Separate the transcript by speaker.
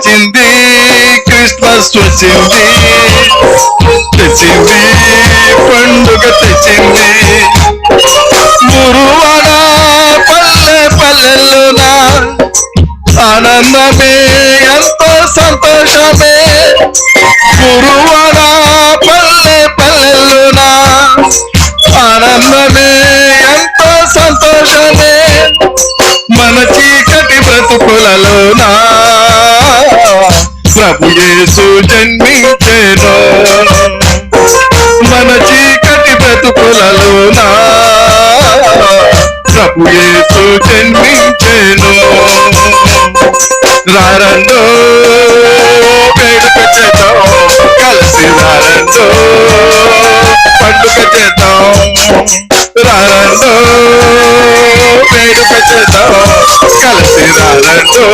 Speaker 1: వచ్చింది, క్రిస్మస్ వచ్చింది, తెచ్చింది పండుగ తెచ్చింది. గురువాడ పల్లె పల్లెల్లోన ఆనందమే ఎంతో సంతోషమే. గురువాడ పల్లె పల్లెల్లోన ఆనందమే ఎంతో సంతోషమే. మన చీకటి బ్రతుకులలోన ప్రభు యేసు జన్మించెను. మన చీకటి బ్రతుకులలోన ప్రభు యేసు జన్మించెను. రారండో వేడుక చేద్దాం, కలిసి రారండో పండుగ చేద్దాం. రారండో వేడుక చేద్దాం, కలిసి రారండో.